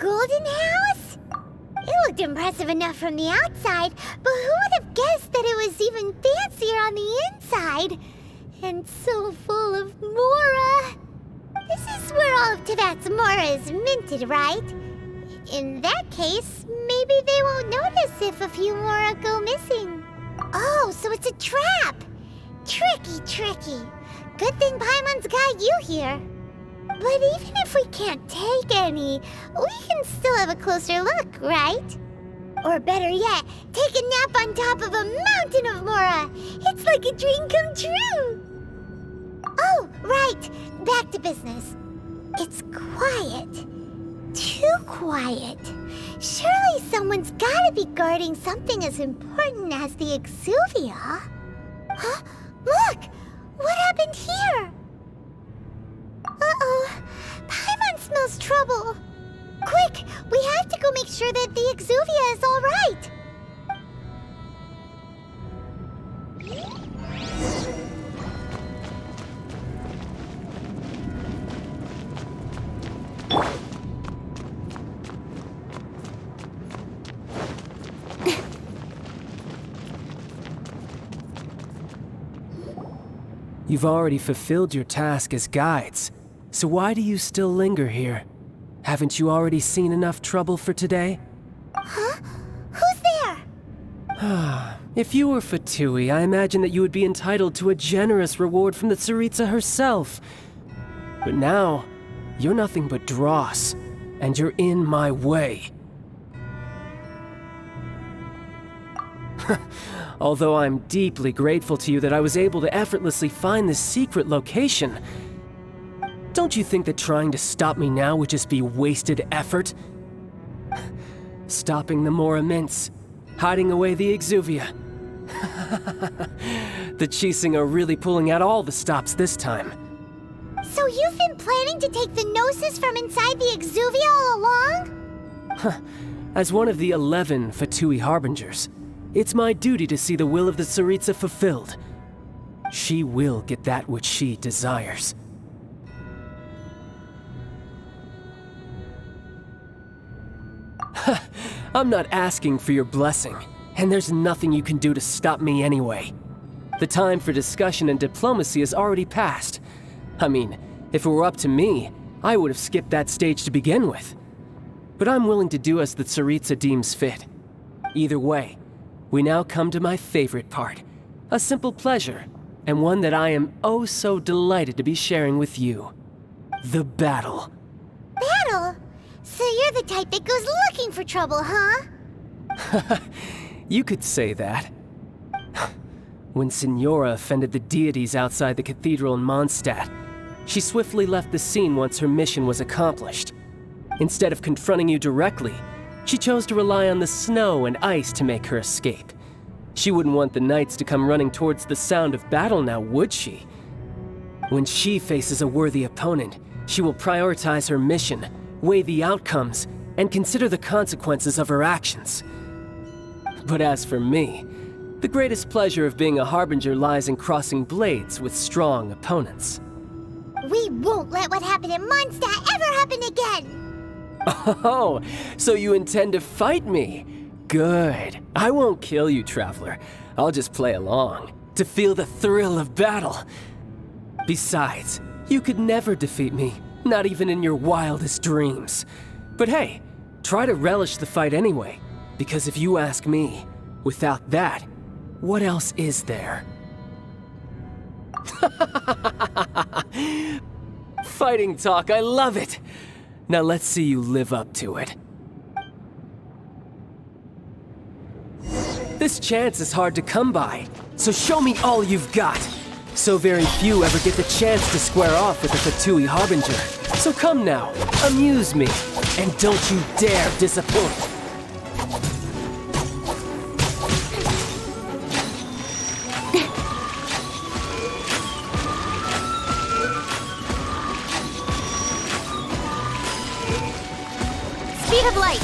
golden house? It looked impressive enough from the outside, but who would have guessed that it was even fancier on the inside? And so full of Mora. This is where all of Teyvat's Mora is minted, right? In that case, maybe they won't notice if a few Mora go missing. Oh, so it's a trap! Tricky. Good thing Paimon's got you here. But even if we can't take any, we can still have a closer look, right? Or better yet, take a nap on top of a mountain of Mora. It's like a dream come true. Oh, right. Back to business. It's quiet. Too quiet. Surely someone's gotta be guarding something as important as the Exuvia. Huh? Look! What happened here? Uh-oh. Paimon smells trouble. Quick! We have to go make sure that the Exuvia is all right. You've already fulfilled your task as guides, so why do you still linger here? Haven't you already seen enough trouble for today? Huh? Who's there? If you were Fatui, I imagine that you would be entitled to a generous reward from the Tsaritsa herself. But now, you're nothing but dross, and you're in my way. Although I'm deeply grateful to you that I was able to effortlessly find this secret location, don't you think that trying to stop me now would just be wasted effort? Stopping the Mora Mints, hiding away the Exuvia. The Chising are really pulling out all the stops this time. So you've been planning to take the Gnosis from inside the Exuvia all along? As one of the 11 Fatui Harbingers, it's my duty to see the will of the Tsaritsa fulfilled. She will get that which she desires. I'm not asking for your blessing, and there's nothing you can do to stop me anyway. The time for discussion and diplomacy has already passed. I mean, if it were up to me, I would have skipped that stage to begin with. But I'm willing to do as the Tsaritsa deems fit. Either way, we now come to my favorite part. A simple pleasure, and one that I am oh so delighted to be sharing with you. The battle. Battle? So you're the type that goes looking for trouble, huh? You could say that. When Signora offended the deities outside the cathedral in Mondstadt, she swiftly left the scene once her mission was accomplished. Instead of confronting you directly, she chose to rely on the snow and ice to make her escape. She wouldn't want the knights to come running towards the sound of battle now, would she? When she faces a worthy opponent, she will prioritize her mission, weigh the outcomes, and consider the consequences of her actions. But as for me, the greatest pleasure of being a Harbinger lies in crossing blades with strong opponents. We won't let what happened in Mondstadt ever happen again! Oh, so you intend to fight me? Good. I won't kill you, Traveler. I'll just play along, to feel the thrill of battle. Besides, you could never defeat me, not even in your wildest dreams. But hey, try to relish the fight anyway, because if you ask me, without that, what else is there? Fighting talk, I love it! Now let's see you live up to it. This chance is hard to come by, so show me all you've got. So very few ever get the chance to square off with the Fatui Harbinger. So come now, amuse me, and don't you dare disappoint. Speed of light!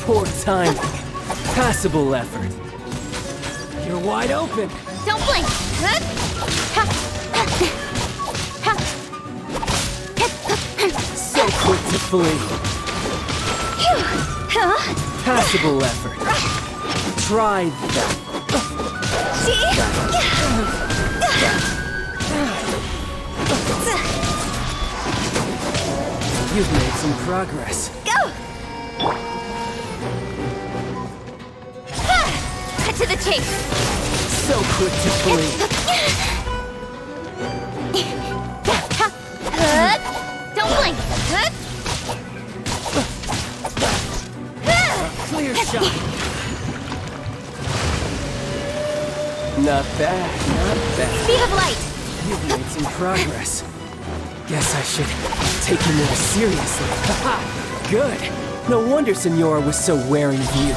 Poor timing. Passable effort. You're wide open. Don't blink. So quick to flee. Passable effort. Try that. You've made some progress. Go! Cut to the chase. So quick to flee. Don't blink. Clear shot. Not bad, not bad. Speed of light. You've made some progress. Guess I should take you more seriously. Haha, good. No wonder Senora was so wary of you.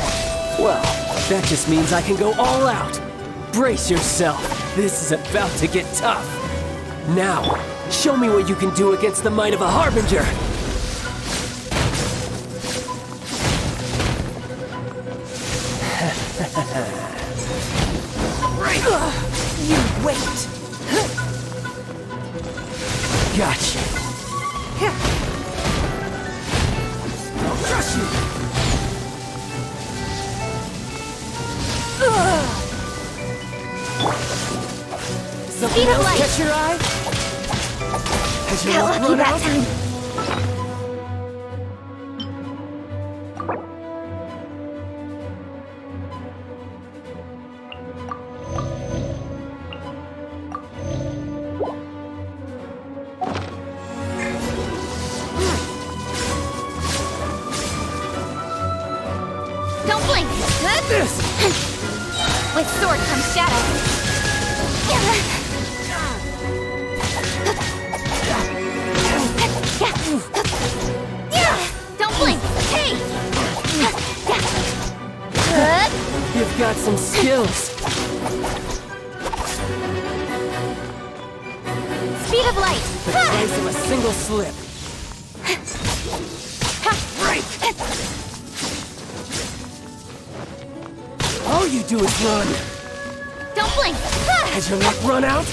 Well, that just means I can go all out. Brace yourself. This is about to get tough. Now, show me what you can do against the might of a Harbinger. You wait. Gotcha. I'll crush you. Something Speed of else light. catch your eye? Has your Got luck lucky run that out? time. Don't blink. This! With sword comes shadow. Don't blink. Hey! You've got some skills. Speed of light. The price of a single slip. Break! All you do is run. Don't blink. Has your luck run out?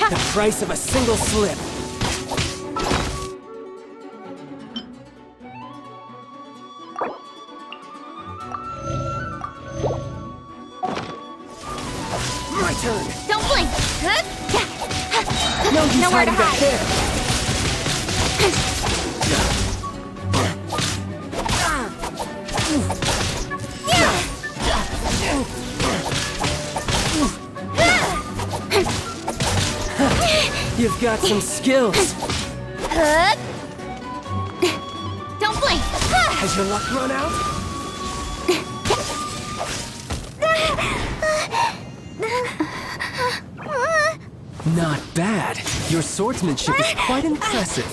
The price of a single slip. My turn. Don't blink. No use Nowhere to hiding back hide. there. You've got some skills. Don't blink. Has your luck run out? Not bad. Your swordsmanship is quite impressive.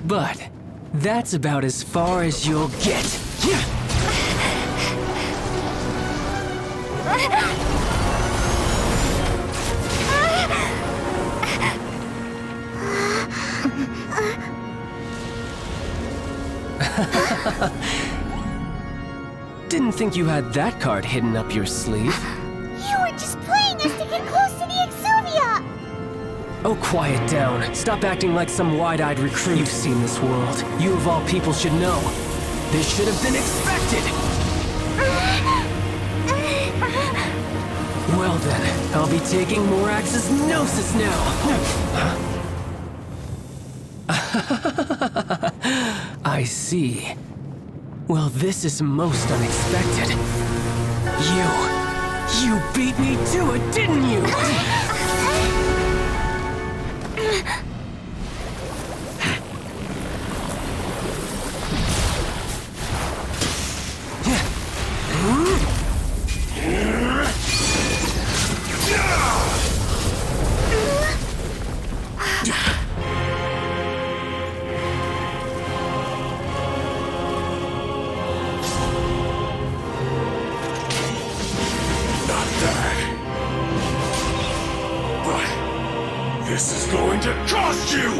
But that's about as far as you'll get. Didn't think you had that card hidden up your sleeve. You were just playing us to get close to the Exuvia! Oh, quiet down. Stop acting like some wide-eyed recruit. You've seen this world. You of all people should know. This should have been expected! Well then, I'll be taking Morax's Gnosis now! I see. Well, this is most unexpected. You beat me to it, didn't you? This is going to cost you!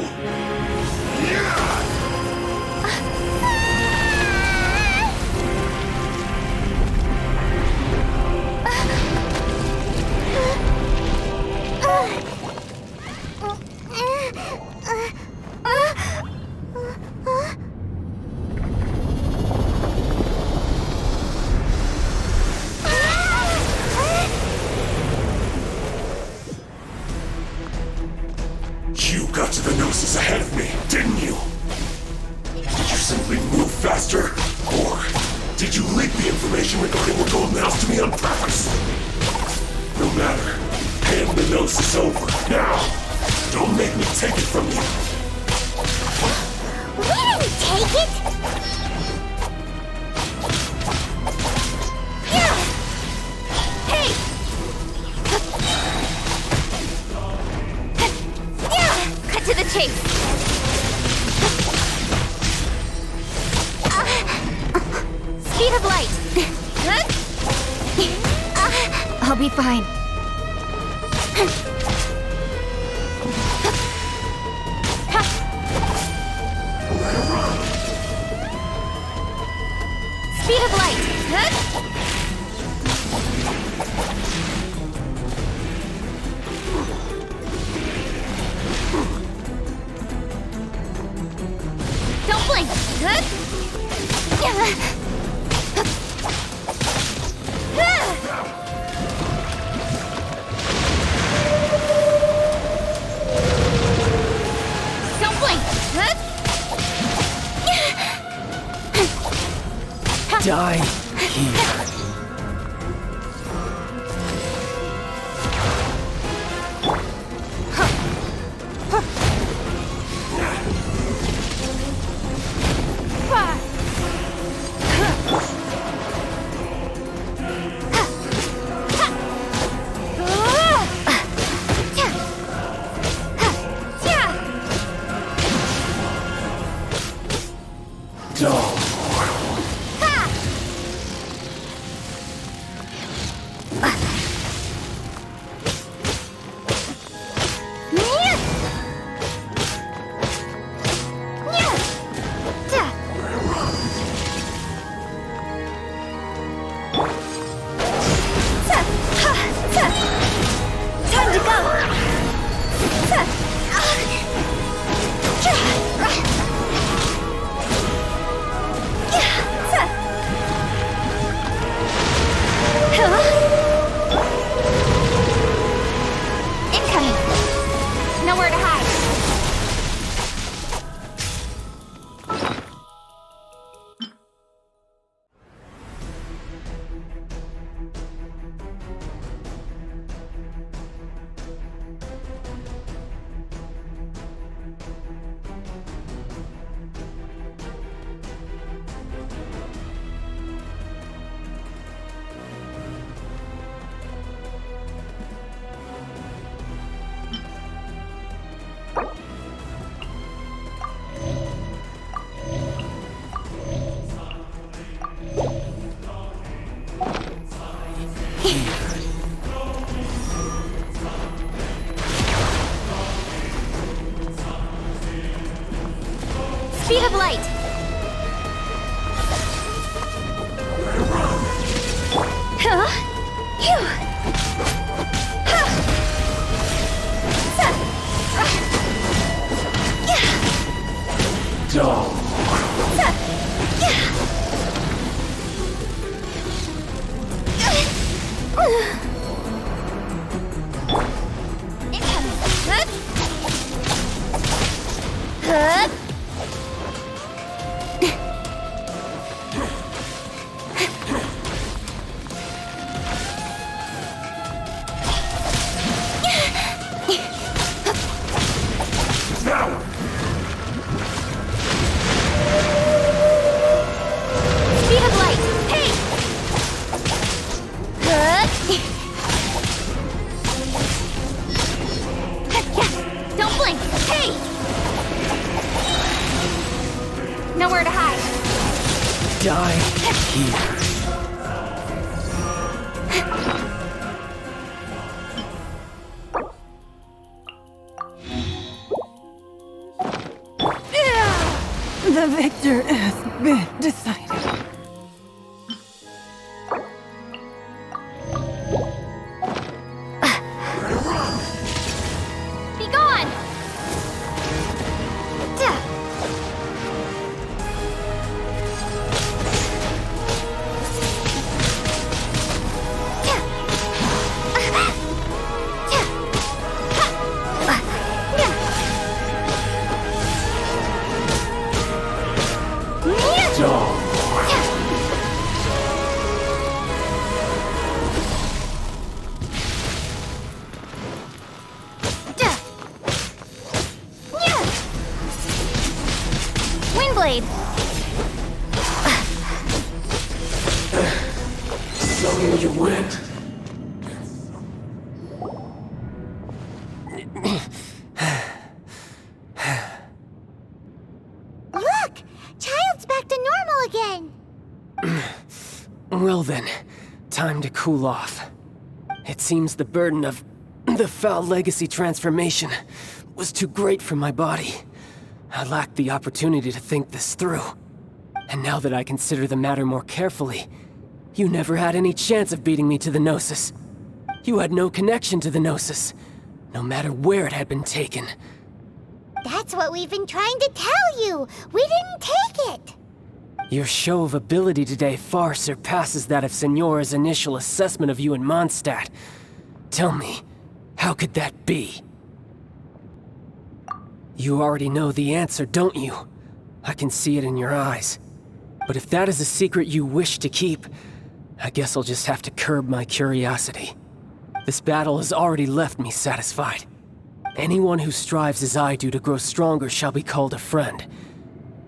is over. Now! Don't make me take it from you! We didn't take it! Yeah! Hey! Yeah! Cut to the chase! Speed of light! I'll be fine. Speed of light! Don't blink! Don't blink! Die here. Time to go! Incoming! Nowhere to hide! Speed of light! Huh? Phew! Huh! Dull. Now! Speed of light! Hey! Don't blink! Hey! Nowhere to hide! Die here. The victor has been decided. Be gone! where you went. Look! Child's back to normal again! Well then, time to cool off. It seems the burden of the foul legacy transformation was too great for my body. I lacked the opportunity to think this through. And now that I consider the matter more carefully, you never had any chance of beating me to the Gnosis. You had no connection to the Gnosis, no matter where it had been taken. That's what we've been trying to tell you! We didn't take it! Your show of ability today far surpasses that of Signora's initial assessment of you in Mondstadt. Tell me, how could that be? You already know the answer, don't you? I can see it in your eyes. But if that is a secret you wish to keep, I guess I'll just have to curb my curiosity. This battle has already left me satisfied. Anyone who strives as I do to grow stronger shall be called a friend,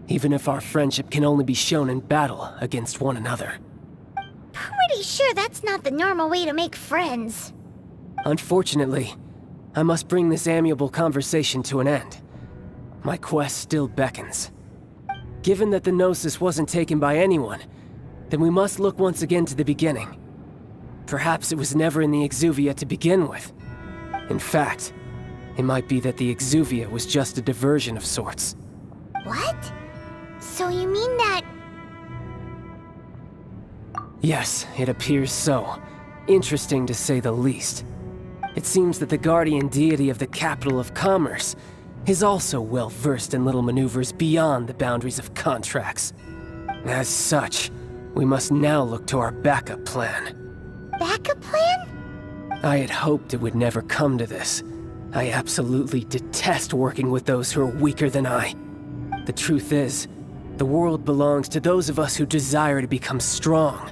even if our friendship can only be shown in battle against one another. Pretty sure that's not the normal way to make friends. Unfortunately, I must bring this amiable conversation to an end. My quest still beckons. Given that the Gnosis wasn't taken by anyone, then we must look once again to the beginning. Perhaps it was never in the Exuvia to begin with. In fact, it might be that the Exuvia was just a diversion of sorts. What? So you mean that... Yes, it appears so. Interesting to say the least. It seems that the guardian deity of the capital of commerce is also well versed in little maneuvers beyond the boundaries of contracts. As such, we must now look to our backup plan. Backup plan? I had hoped it would never come to this. I absolutely detest working with those who are weaker than I. The truth is, the world belongs to those of us who desire to become strong.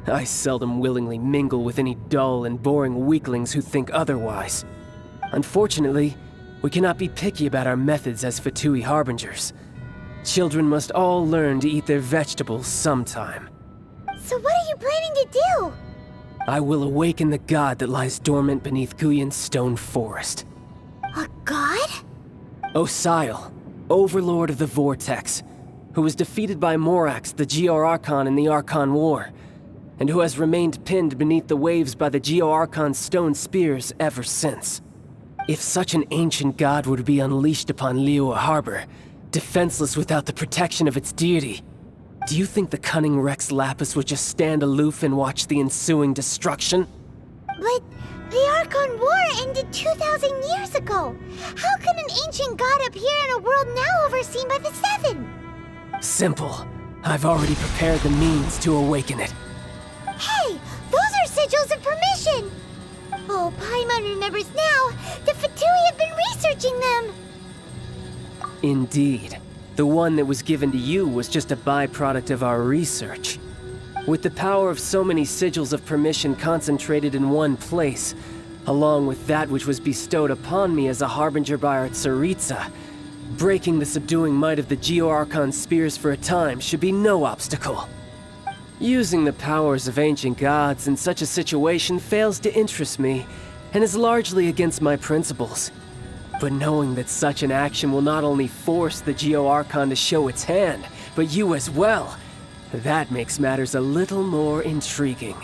I seldom willingly mingle with any dull and boring weaklings who think otherwise. Unfortunately, we cannot be picky about our methods as Fatui Harbingers. Children must all learn to eat their vegetables sometime. So what are you planning to do? I will awaken the god that lies dormant beneath Guyon's stone forest. A god? Osial, Overlord of the Vortex, who was defeated by Morax, the Geo-Archon in the Archon War, and who has remained pinned beneath the waves by the Geo-Archon's stone spears ever since. If such an ancient god were to be unleashed upon Liyue Harbor, defenseless without the protection of its deity, do you think the cunning Rex Lapis would just stand aloof and watch the ensuing destruction? But the Archon War ended 2,000 years ago. How can an ancient god appear in a world now overseen by the Seven? Simple. I've already prepared the means to awaken it. Hey, those are sigils of permission! Oh, Paimon remembers now. The Fatui have been researching them. Indeed. The one that was given to you was just a byproduct of our research. With the power of so many sigils of permission concentrated in one place, along with that which was bestowed upon me as a harbinger by our Tsaritsa, breaking the subduing might of the Geo-Archon spears for a time should be no obstacle. Using the powers of ancient gods in such a situation fails to interest me, and is largely against my principles. But knowing that such an action will not only force the Geo-Archon to show its hand, but you as well, that makes matters a little more intriguing.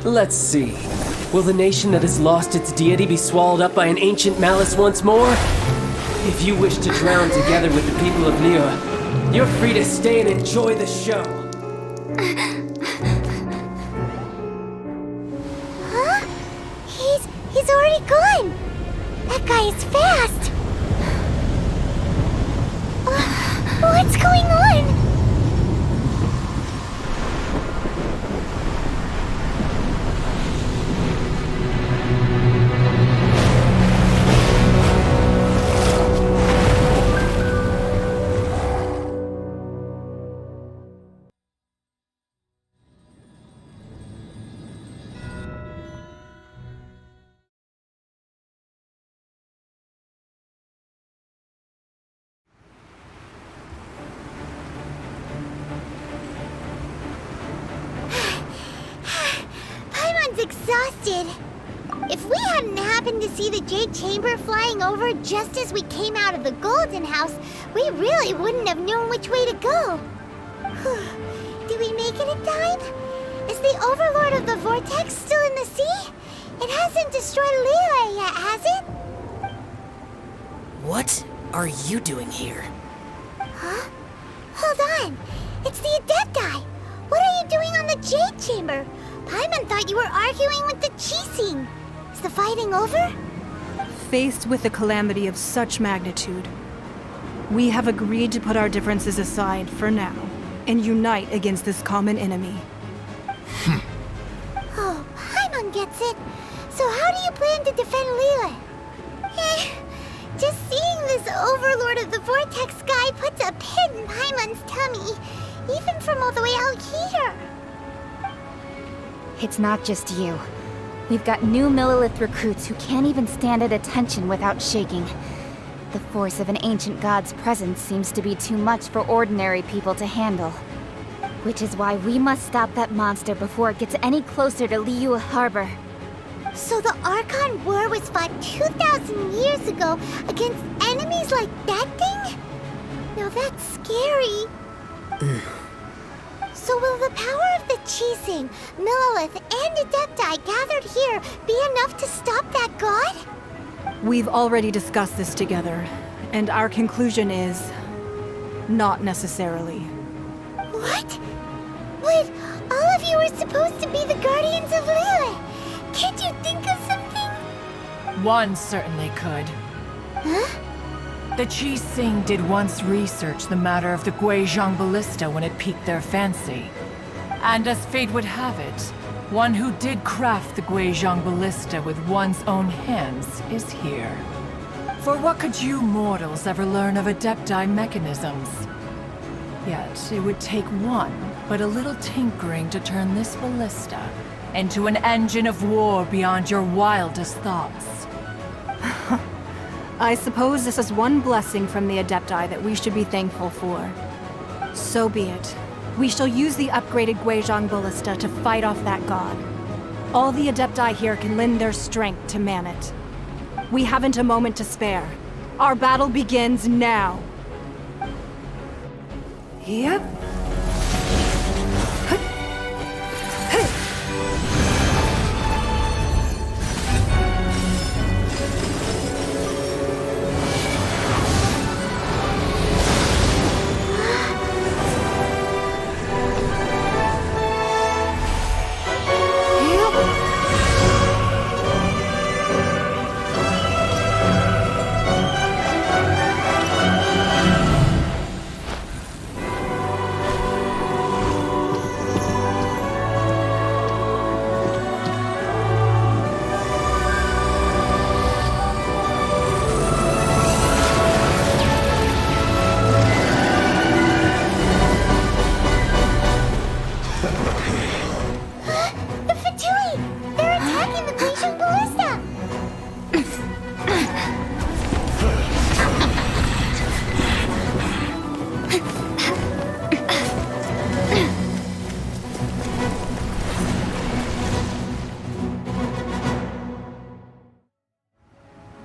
Let's see. Will the nation that has lost its deity be swallowed up by an ancient malice once more? If you wish to drown together with the people of Liyue, you're free to stay and enjoy the show. Huh? He's already gone. That guy is fast. Uh, what's going on? exhausted. If we hadn't happened to see the Jade Chamber flying over just as we came out of the Golden House, we really wouldn't have known which way to go. Did we make it in time? Is the Overlord of the Vortex still in the sea? It hasn't destroyed Liyue yet, has it? What are you doing here? Huh? Hold on. It's the Adepti. What are you doing on the Jade Chamber? Paimon thought you were arguing with the Qixing. Is the fighting over? Faced with a calamity of such magnitude, we have agreed to put our differences aside for now and unite against this common enemy. Oh, Paimon gets it. So how do you plan to defend Liyue? Just seeing this Overlord of the Vortex guy puts a pit in Paimon's tummy, even from all the way out here. It's not just you. We've got new Millilith recruits who can't even stand at attention without shaking. The force of an ancient god's presence seems to be too much for ordinary people to handle. Which is why we must stop that monster before it gets any closer to Liyue Harbor. So the Archon War was fought 2,000 years ago against enemies like that thing? Now that's scary. So will the power of the Qixing, Millilith, and Adepti gathered here be enough to stop that god? We've already discussed this together, and our conclusion is... not necessarily. What? But all of you were supposed to be the guardians of Liyue. Can't you think of something? One certainly could. Huh? The Qixing did once research the matter of the Guizhong Ballista when it piqued their fancy. And as fate would have it, one who did craft the Guizhong Ballista with one's own hands is here. For what could you mortals ever learn of Adepti mechanisms? Yet it would take one, but a little tinkering to turn this ballista into an engine of war beyond your wildest thoughts. I suppose this is one blessing from the Adepti that we should be thankful for. So be it. We shall use the upgraded Guizhong Ballista to fight off that god. All the Adepti here can lend their strength to man it. We haven't a moment to spare. Our battle begins now. Yep.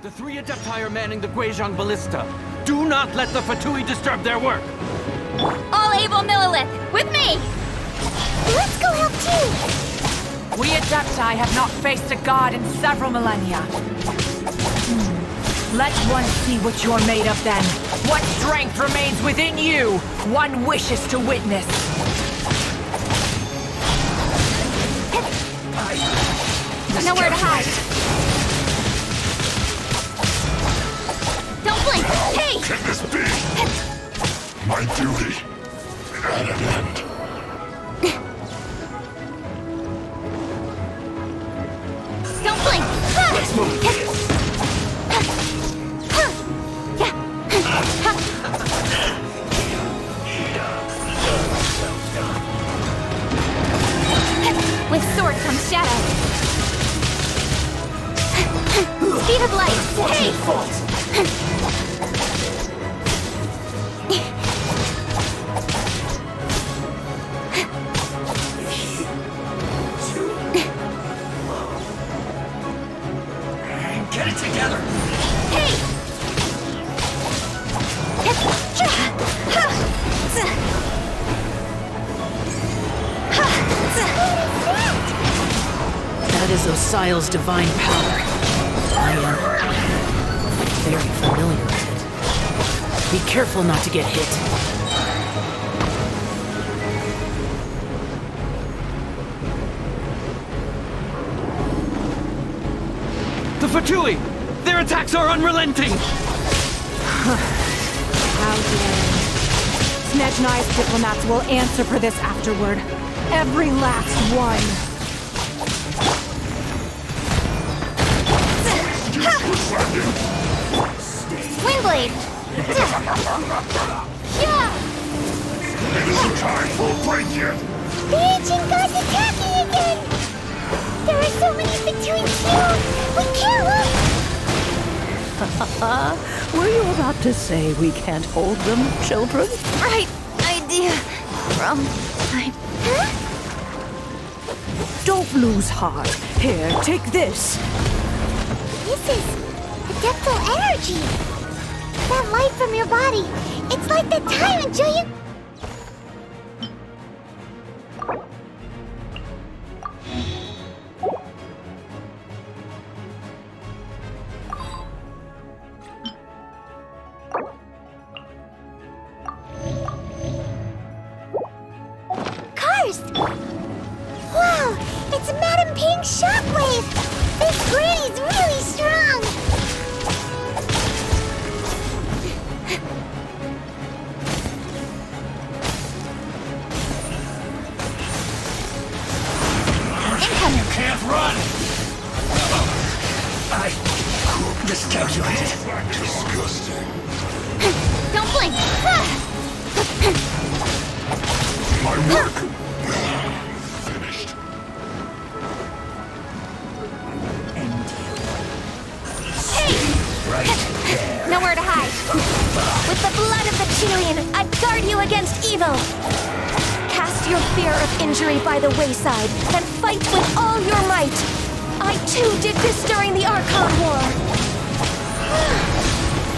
The three Adepti are manning the Guizhong Ballista. Do not let the Fatui disturb their work! All able Millilith, with me! Let's go help too! We Adepti have not faced a god in several millennia. Let one see what you're made of then. What strength remains within you, one wishes to witness. Nowhere to hide. Don't blink! Hey! Can this be? My duty at an end. Don't blink! Let's move. With sword comes shadow. Speed of light! Hey! That is Osial's divine power. I am very familiar with it. Be careful not to get hit. The Fatui! Their attacks are unrelenting! How dare. Snezhnai's diplomats will answer for this afterward. Every last one. Windblade! Yeah! It isn't time for a break yet. The ancient gods attacking again! There are so many between you! We can't look! Were you about to say we can't hold them, children? Right idea. Right. Huh? Don't lose heart. Here, take this. This is adeptal energy! That light from your body, it's like the time until you... Karst! Wow, it's Madame Ping's shockwave! This granny's really strong! You can't run! I miscalculated. Disgusting. Don't blink! My work. Finished. Nowhere to hide. With the blood of the Chilean, I guard you against evil. Cast your fear of injury by the wayside, then fight with all your might. I too did this during the Archon War.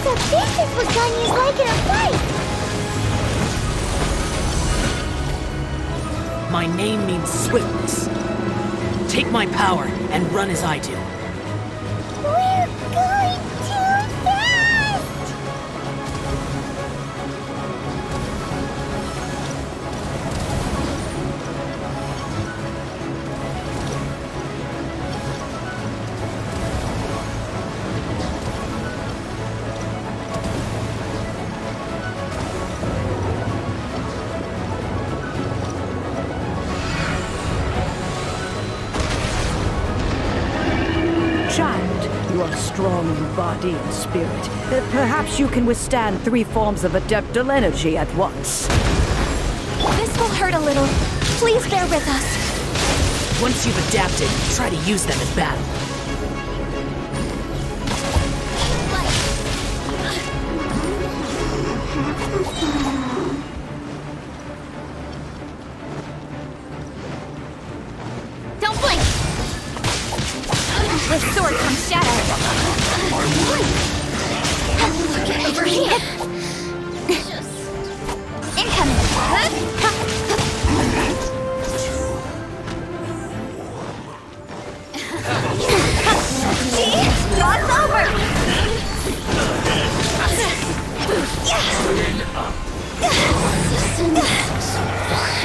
So this is what Ganya's like in a fight. My name means swiftness. Take my power and run as I do. We're going too fast! Child, you are strong in body and spirit. Perhaps you can withstand 3 forms of adeptal energy at once. This will hurt a little. Please bear with us. Once you've adapted, try to use them in battle. Don't blink! With sword comes shadow. Over here. Incoming. See? Lots over.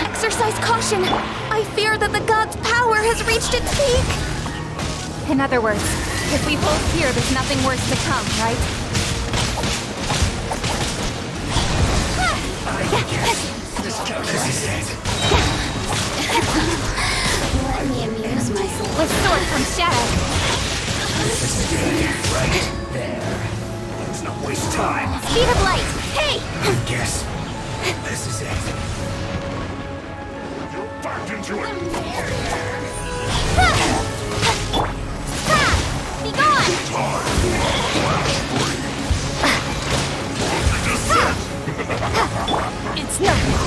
Exercise caution. I fear that the god's power has reached its peak. In other words, if we hold here, there's nothing worse to come, right? Let me amuse myself. With sword comes shadow. Right there. Let's not waste time. Speed of light. Hey! I guess this is it. You're backed into it. Be gone! It's nothing.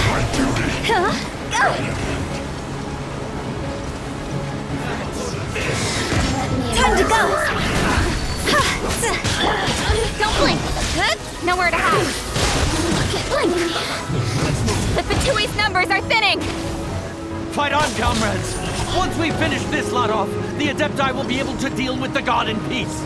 My duty. Time to go! Don't blink! Nowhere to hide! The Fatui's numbers are thinning! Fight on, comrades! Once we finish this lot off, the Adepti will be able to deal with the god in peace.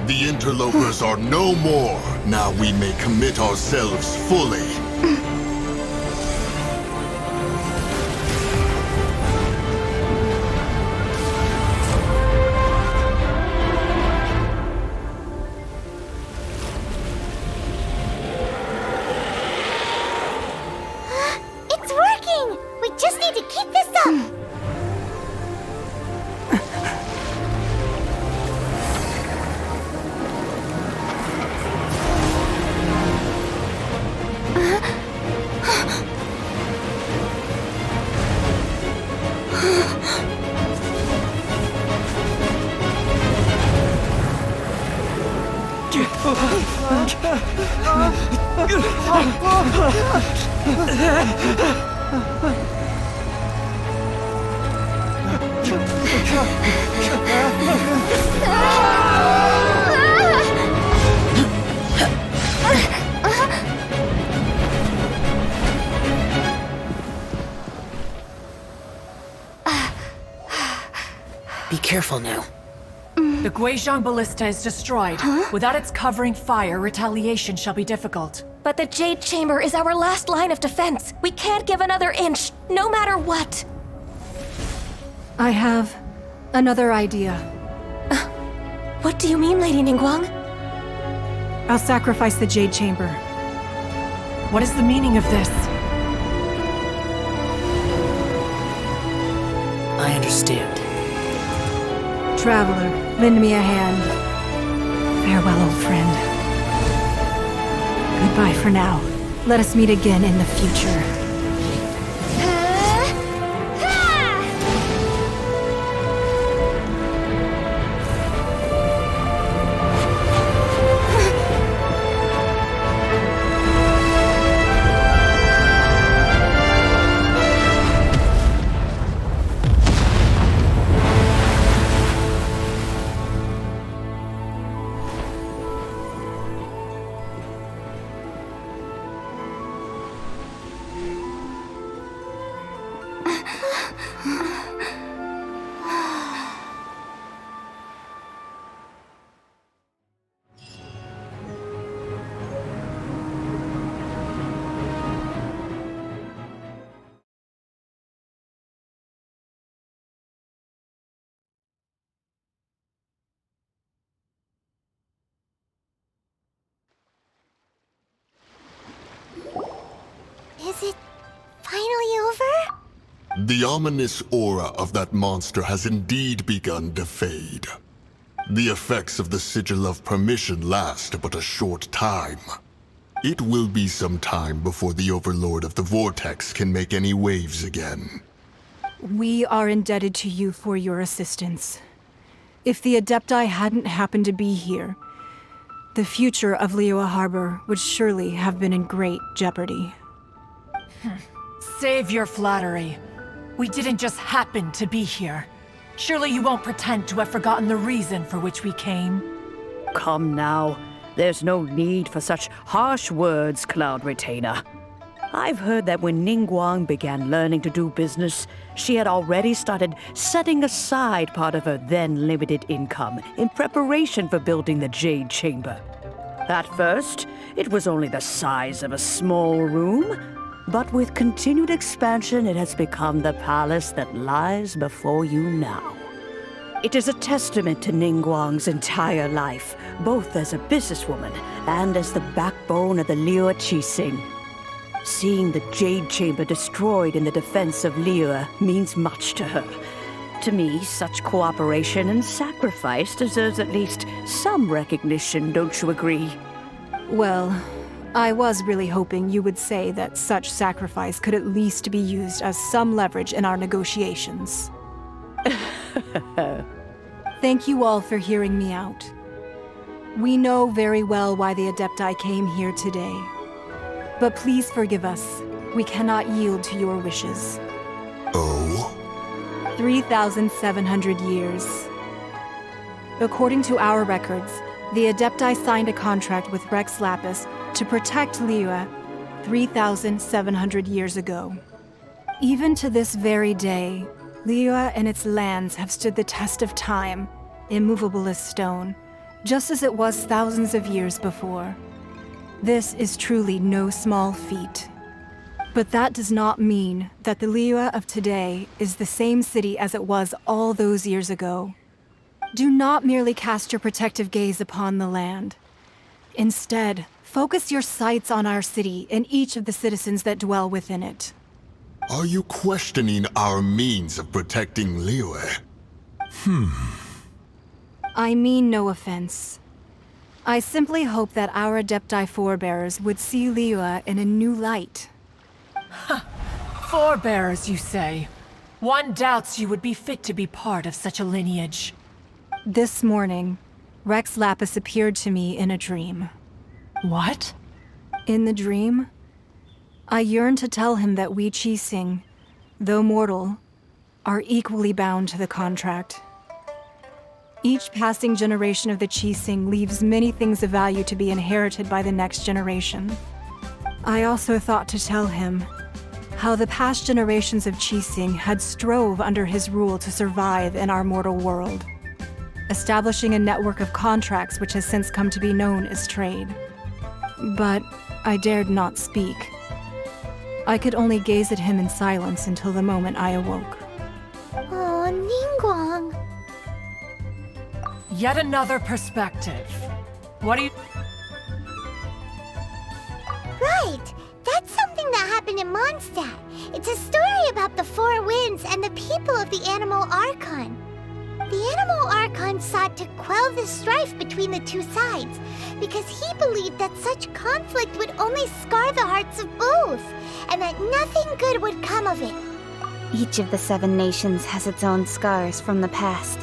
The interlopers are no more. Now we may commit ourselves fully. It's working! We just need to keep this up! Be careful now. The Guizhong Ballista is destroyed. Without its covering fire, retaliation shall be difficult. But the Jade Chamber is our last line of defense. We can't give another inch, no matter what. I have another idea. What do you mean, Lady Ningguang? I'll sacrifice the Jade Chamber. What is the meaning of this? I understand. Traveler, lend me a hand. Farewell, old friend. Goodbye for now. Let us meet again in the future. Is it finally over? The ominous aura of that monster has indeed begun to fade. The effects of the Sigil of Permission last but a short time. It will be some time before the Overlord of the Vortex can make any waves again. We are indebted to you for your assistance. If the Adepti hadn't happened to be here, the future of Liyue Harbor would surely have been in great jeopardy. Save your flattery. We didn't just happen to be here. Surely you won't pretend to have forgotten the reason for which we came. Come now. There's no need for such harsh words, Cloud Retainer. I've heard that when Ningguang began learning to do business, she had already started setting aside part of her then limited income in preparation for building the Jade Chamber. At first, it was only the size of a small room, but with continued expansion, it has become the palace that lies before you now. It is a testament to Ningguang's entire life, both as a businesswoman and as the backbone of the Liyue Qixing. Seeing the Jade Chamber destroyed in the defense of Liyue means much to her. To me, such cooperation and sacrifice deserves at least some recognition, don't you agree? Well, I was really hoping you would say that such sacrifice could at least be used as some leverage in our negotiations. Thank you all for hearing me out. We know very well why the Adepti came here today. But please forgive us. We cannot yield to your wishes. Oh? 3,700 years. According to our records, the Adepti signed a contract with Rex Lapis to protect Liyue 3,700 years ago. Even to this very day, Liyue and its lands have stood the test of time, immovable as stone, just as it was thousands of years before. This is truly no small feat. But that does not mean that the Liyue of today is the same city as it was all those years ago. Do not merely cast your protective gaze upon the land. Instead, focus your sights on our city and each of the citizens that dwell within it. Are you questioning our means of protecting Liyue? I mean no offense. I simply hope that our Adepti forebears would see Liyue in a new light. Forebears, you say? One doubts you would be fit to be part of such a lineage. This morning, Rex Lapis appeared to me in a dream. What? In the dream, I yearned to tell him that we Qixing, though mortal, are equally bound to the contract. Each passing generation of the Qixing leaves many things of value to be inherited by the next generation. I also thought to tell him how the past generations of Qixing had strove under his rule to survive in our mortal world, establishing a network of contracts which has since come to be known as trade. But I dared not speak. I could only gaze at him in silence until the moment I awoke. Oh, Ningguang. Yet another perspective. What do you... Right! That's something that happened in Mondstadt. It's a story about the Four Winds and the people of the Animal Archon. The Animal Archon sought to quell the strife between the two sides, because he believed that such conflict would only scar the hearts of both, and that nothing good would come of it. Each of the 7 nations has its own scars from the past.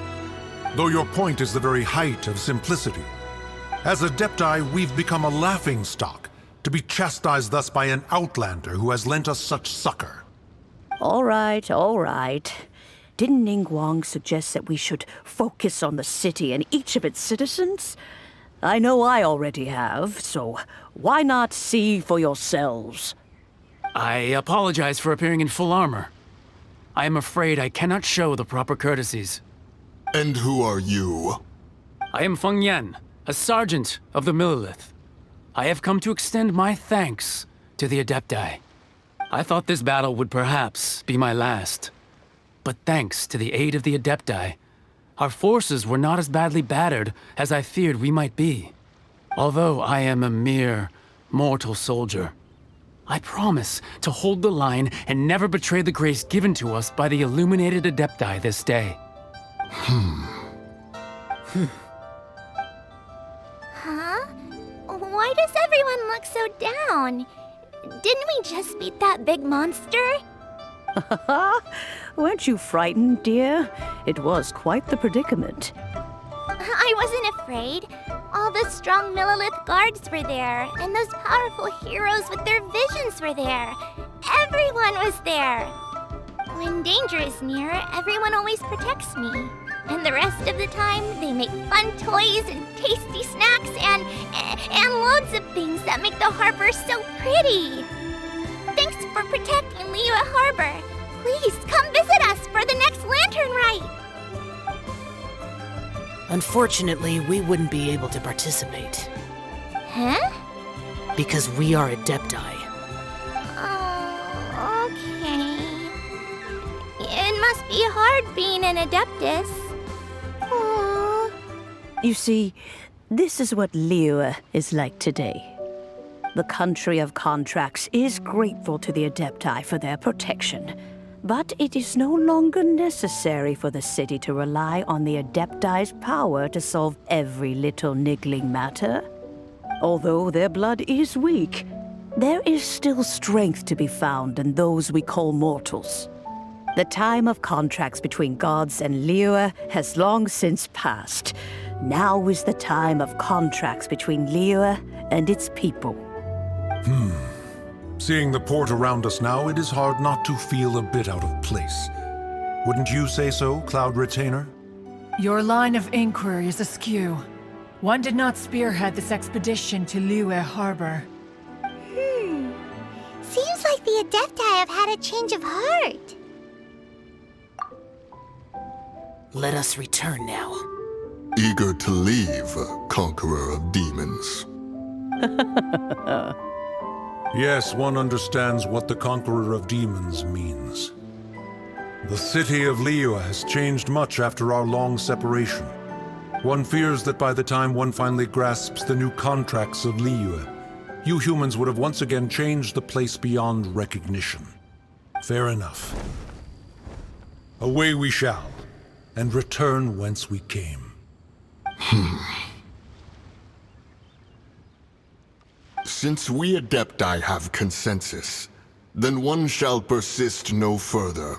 Though your point is the very height of simplicity. As Adepti, we've become a laughingstock, to be chastised thus by an outlander who has lent us such succor. All right, all right. Didn't Ningguang suggest that we should focus on the city and each of its citizens? I know I already have, so why not see for yourselves? I apologize for appearing in full armor. I am afraid I cannot show the proper courtesies. And who are you? I am Feng Yan, a sergeant of the Millelith. I have come to extend my thanks to the Adepti. I thought this battle would perhaps be my last. But thanks to the aid of the Adepti, our forces were not as badly battered as I feared we might be. Although I am a mere mortal soldier, I promise to hold the line and never betray the grace given to us by the illuminated Adepti this day. Huh? Why does everyone look so down? Didn't we just beat that big monster? Weren't you frightened, dear? It was quite the predicament. I wasn't afraid. All the strong Millelith guards were there, and those powerful heroes with their visions were there. Everyone was there. When danger is near, everyone always protects me. And the rest of the time, they make fun toys and tasty snacks and loads of things that make the harbor so pretty. Thanks for protecting Liyue Harbor. Please come visit us for the next lantern rite. Unfortunately, we wouldn't be able to participate. Huh? Because we are Adepti. Oh, okay. It must be hard being an Adeptus. Aww. You see, this is what Liyue is like today. The country of contracts is grateful to the Adepti for their protection, but it is no longer necessary for the city to rely on the Adepti's power to solve every little niggling matter. Although their blood is weak, there is still strength to be found in those we call mortals. The time of contracts between gods and Liyue has long since passed, Now is the time of contracts between Liyue and its people. Seeing the port around us now, it is hard not to feel a bit out of place. Wouldn't you say so, Cloud Retainer? Your line of inquiry is askew. One did not spearhead this expedition to Liyue Harbor. Seems like the Adepti have had a change of heart. Let us return now. Eager to leave, Conqueror of Demons. Yes, one understands what the Conqueror of Demons means. The city of Liyue has changed much after our long separation. One fears that by the time one finally grasps the new contracts of Liyue, you humans would have once again changed the place beyond recognition. Fair enough. Away we shall, and return whence we came. Since we Adepti have consensus, then one shall persist no further.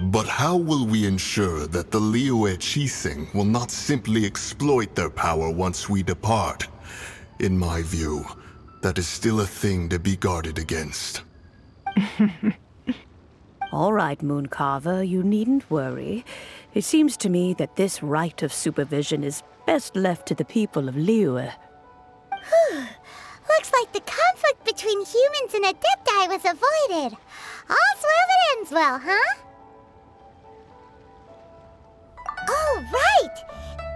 But how will we ensure that the Liyue Qixing will not simply exploit their power once we depart? In my view, that is still a thing to be guarded against. All right, Mooncarver, you needn't worry. It seems to me that this right of supervision is best left to the people of Liyue. Looks like the conflict between humans and Adepti was avoided. All's well that ends well, huh? Oh, right!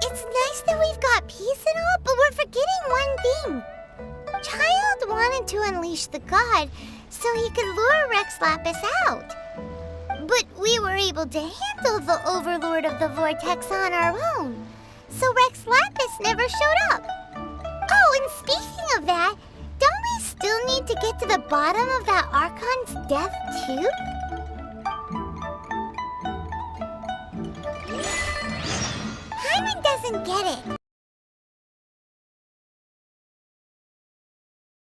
It's nice that we've got peace and all, but we're forgetting one thing. Child wanted to unleash the god so he could lure Rex Lapis out. But we were able to handle the Overlord of the Vortex on our own, so Rex Lapis never showed up. Oh, and speaking of that, don't we still need to get to the bottom of that Archon's death, too? Hyman doesn't get it.